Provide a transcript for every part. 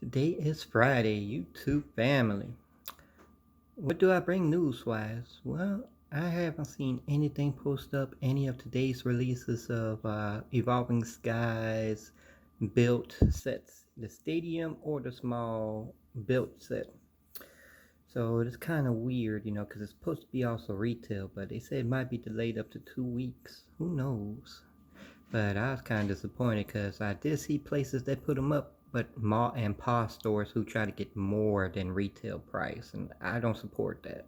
Today is Friday, YouTube family. What do I bring news-wise? Well, I haven't seen anything post up any of today's releases of Evolving Skies built sets, the stadium or the small built set. So it's kind of weird, because it's supposed to be also retail, but they say it might be delayed up to 2 weeks. Who knows? But I was kind of disappointed because I did see places that put them up, but mall and paw stores who try to get more than retail price, and I don't support that.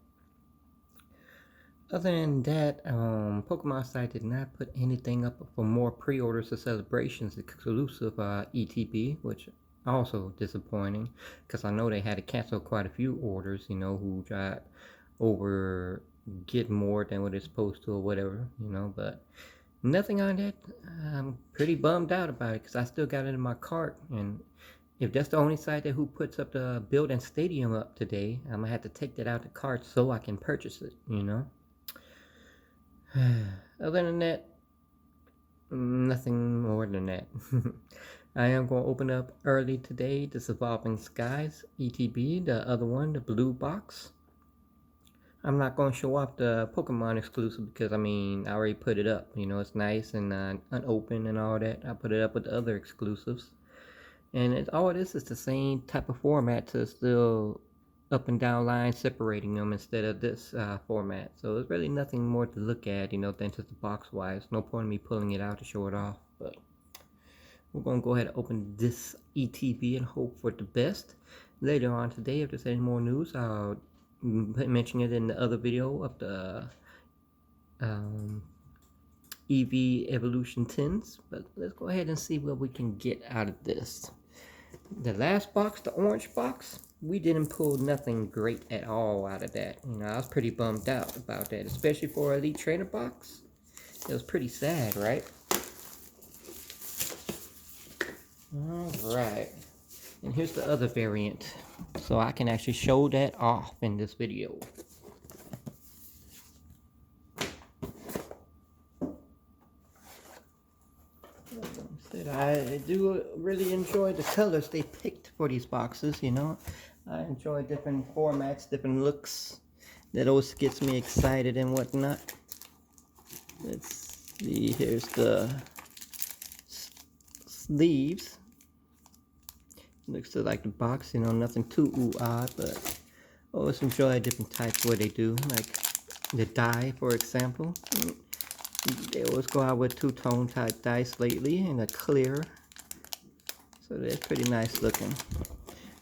Other than that, Pokemon site did not put anything up for more pre-orders or celebrations exclusive ETB, which also disappointing because I know they had to cancel quite a few orders, who got over get more than what it's supposed to or whatever, but nothing on that. I'm pretty bummed out about it because I still got it in my cart, and if that's the only site that who puts up the build and stadium up today, I'm gonna have to take that out the cart so I can purchase it. Other than that, nothing more than that. I am going to open up early today this Evolving Skies ETB, the other one, the blue box. I'm not going to show off the Pokemon exclusive because, I already put it up. It's nice and unopened and all that. I put it up with the other exclusives. And all this is the same type of format to still up and down lines separating them instead of this format. So there's really nothing more to look at, than just the box wise. No point in me pulling it out to show it off. But we're going to go ahead and open this ETB and hope for the best. Later on today, if there's any more news, I'll mention it in the other video of the EV Evolution 10s. But let's go ahead and see what we can get out of this. The last box, the orange box, we didn't pull nothing great at all out of that. I was pretty bummed out about that, especially for Elite Trainer box. It was pretty sad, right? Alright. And here's the other variant. So I can actually show that off in this video. I do really enjoy the colors they picked for these boxes, I enjoy different formats, different looks. That always gets me excited and whatnot. Let's see, here's the sleeves. Looks like the box, nothing too odd, but I always enjoy different types what they do, like the dye, for example. They always go out with two-tone type dice lately and a clear, so that's pretty nice looking.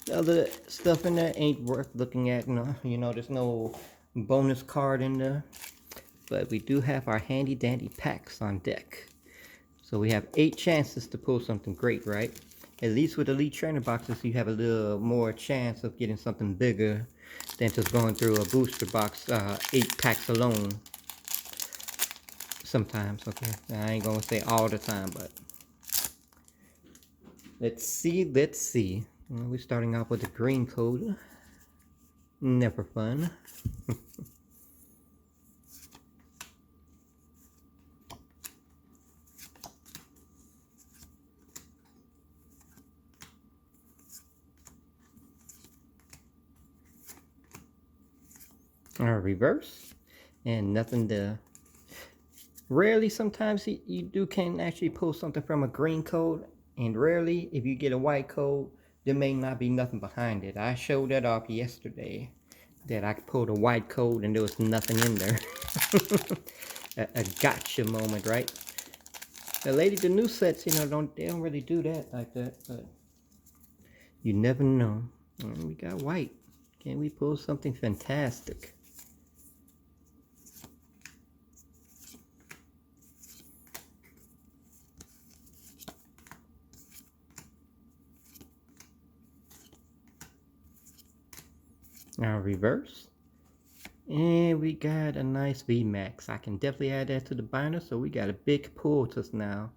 The other stuff in there ain't worth looking at. There's no bonus card in there, but we do have our handy dandy packs on deck. So we have 8 chances to pull something great, right? At least with Elite Trainer boxes, you have a little more chance of getting something bigger than just going through a booster box, 8 packs alone. Sometimes, okay. I ain't gonna say all the time, but let's see. We're starting off with the green code. Never fun. Our reverse, and nothing to. Rarely, sometimes you can actually pull something from a green code, and rarely, if you get a white code, there may not be nothing behind it. I showed that off yesterday, that I pulled a white code and there was nothing in there. a gotcha moment, right? The new sets, they don't really do that like that, but you never know. And we got white. Can we pull something fantastic? Our reverse, and we got a nice vmax. I can definitely add that to the binder, so we got a big pull just now.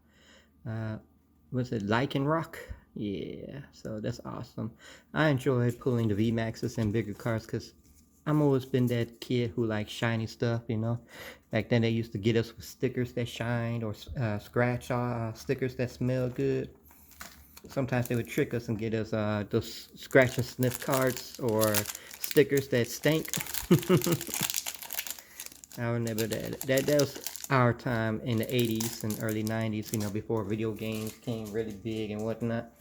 Was it Lichen Rock? Yeah, so that's awesome. I enjoy pulling the vmaxes and bigger cards because I'm always been that kid who likes shiny stuff, Back then they used to get us with stickers that shined or scratch stickers that smell good. Sometimes they would trick us and get us those scratch and sniff cards or stickers that stink. I remember that. That was our time in the 80s and early 90s, you know, before video games came really big and whatnot.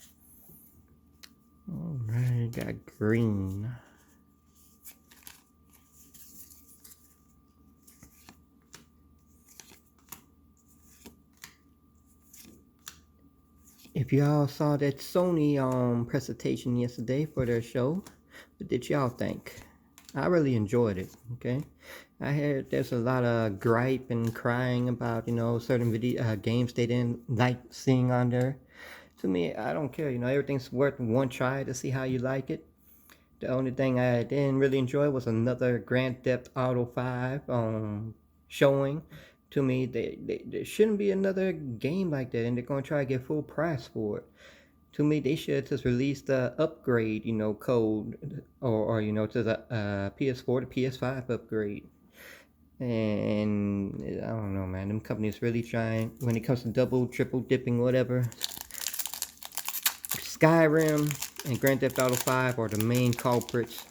Alright, got green. If y'all saw that Sony presentation yesterday for their show, what did y'all think? I really enjoyed it, okay? I heard there's a lot of gripe and crying about, you know, certain video games they didn't like seeing on there. To me, I don't care, you know, everything's worth one try to see how you like it. The only thing I didn't really enjoy was another Grand Theft Auto 5 showing. To me, there shouldn't be another game like that, and they're going to try to get full price for it. To me, they should just release the upgrade, you know, code, or you know, to the PS4 to PS5 upgrade. And I don't know, man. Them companies really trying when it comes to double, triple dipping, whatever. Skyrim and Grand Theft Auto 5 are the main culprits.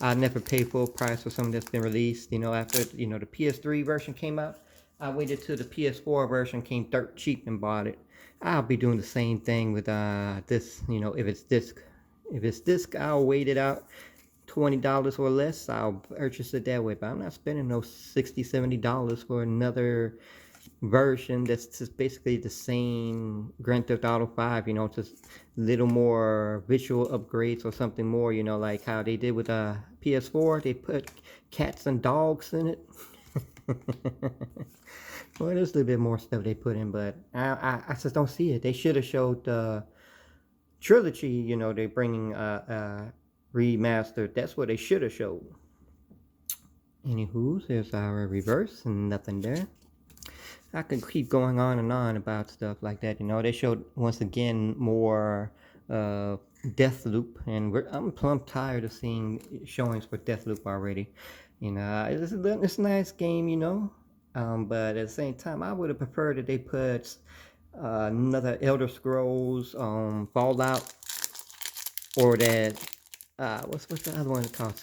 I never pay full price for something that's been released. You know, after you know the PS3 version came out, I waited till the PS4 version came dirt cheap and bought it. I'll be doing the same thing with this. You know, if it's disc, I'll wait it out. $20 or less, I'll purchase it that way. But I'm not spending no $60, $70 for another version that's just basically the same Grand Theft Auto 5, you know, just little more visual upgrades or something more, you know, like how they did with PS4. They put cats and dogs in it. Well, there's a little bit more stuff they put in, but I just don't see it. They should have showed the trilogy, you know, they're bringing remastered. That's what they should have showed. Anywho, there's our reverse and nothing there. I could keep going on and on about stuff like that. You know, they showed once again more Deathloop, and I'm plumb tired of seeing showings for Deathloop already. You know, it's a nice game, you know, but at the same time, I would have preferred that they put another Elder Scrolls, Fallout, or that what's the other one called?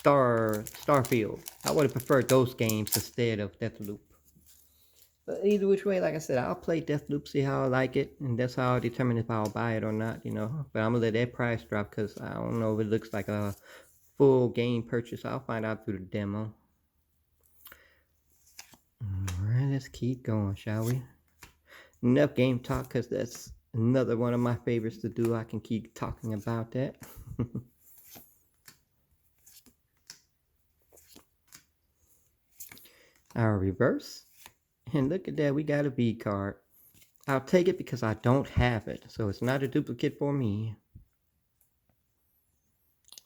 Starfield. I would have preferred those games instead of Deathloop. But either which way, like I said, I'll play Deathloop, see how I like it, and that's how I'll determine if I'll buy it or not, you know. But I'm gonna let that price drop because I don't know if it looks like a full game purchase. I'll find out through the demo. Alright, let's keep going, shall we? Enough game talk because that's another one of my favorites to do. I can keep talking about that. Our reverse. And look at that, we got a V card. I'll take it because I don't have it. So it's not a duplicate for me.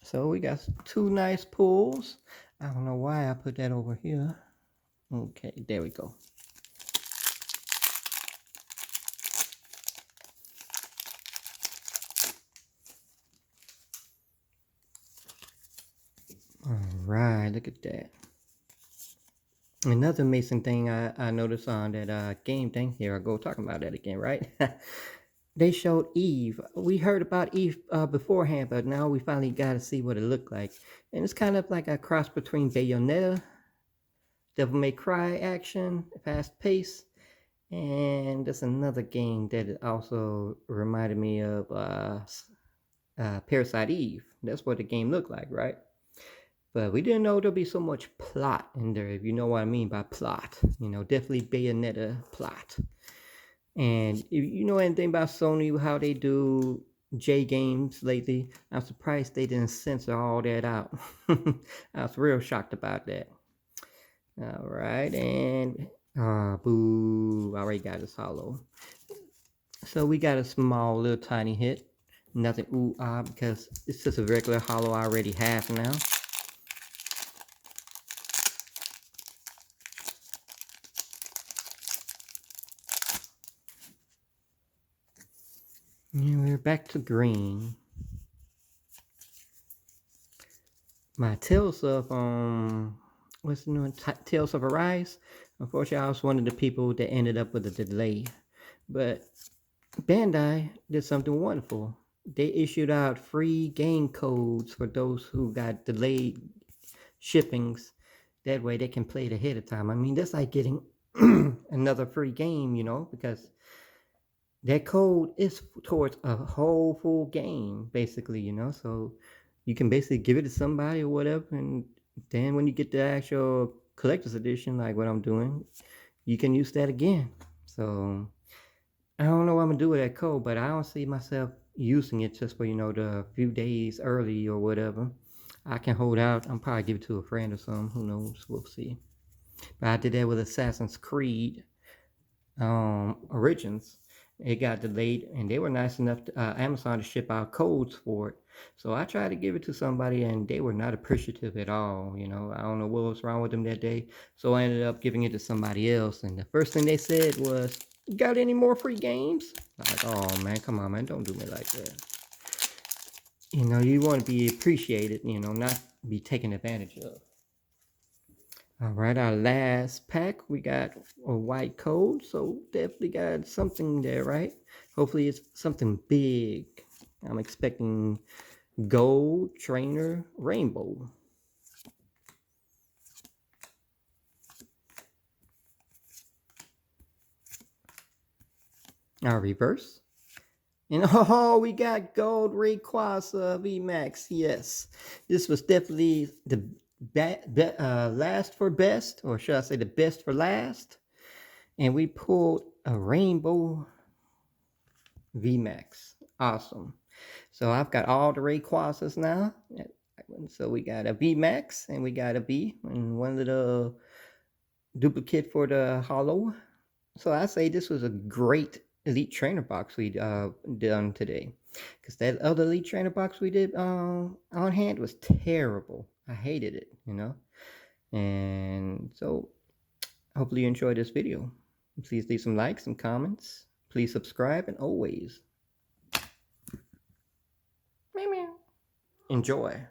So we got two nice pulls. I don't know why I put that over here. Okay, there we go. Alright, look at that. Another amazing thing I noticed on that game thing, here I go talking about that again, right? They showed Eve. We heard about Eve beforehand, but now we finally got to see what it looked like. And it's kind of like a cross between Bayonetta, Devil May Cry action, fast pace, and there's another game that also reminded me of Parasite Eve. That's what the game looked like, right? But we didn't know there'd be so much plot in there, if you know what I mean by plot. You know, definitely Bayonetta plot. And if you know anything about Sony, how they do J games lately, I'm surprised they didn't censor all that out. I was real shocked about that. Alright, and boo, I already got this hollow. So we got a small little tiny hit. Nothing ooh because it's just a regular hollow I already have now. And we're back to green. My Tales of what's the new Tales of Arise. Unfortunately, I was one of the people that ended up with a delay. But Bandai did something wonderful. They issued out free game codes for those who got delayed shippings. That way they can play it ahead of time. I mean, that's like getting another free game, you know, because that code is towards a whole full game, basically, you know. So you can basically give it to somebody or whatever, and then when you get the actual collector's edition, like what I'm doing, you can use that again. So I don't know what I'm gonna do with that code, but I don't see myself using it just for, you know, the few days early or whatever. I can hold out. I'm probably give it to a friend or something. Who knows? We'll see. But I did that with Assassin's Creed Origins. It got delayed, and they were nice enough to, Amazon to ship out codes for it. So I tried to give it to somebody, and they were not appreciative at all. You know, I don't know what was wrong with them that day. So I ended up giving it to somebody else, and the first thing they said was, "Got any more free games?" I was like, "Oh man, come on, man, don't do me like that." You know, you want to be appreciated. You know, not be taken advantage of. All right, our last pack, we got a white code, so definitely got something there, right? Hopefully it's something big. I'm expecting gold, trainer, rainbow. Our reverse. And oh, we got gold Rayquaza VMAX. Yes, this was definitely the last for best, or should I say the best for last? And we pulled a rainbow VMAX. Awesome. So I've got all the Rayquazas now. So we got a VMAX and we got a V and one little duplicate for the hollow. So I say this was a great elite trainer box we done today, because that other elite trainer box we did on hand was terrible. I hated it, you know. And so hopefully you enjoyed this video. Please leave some likes, some comments. Please subscribe, and always enjoy.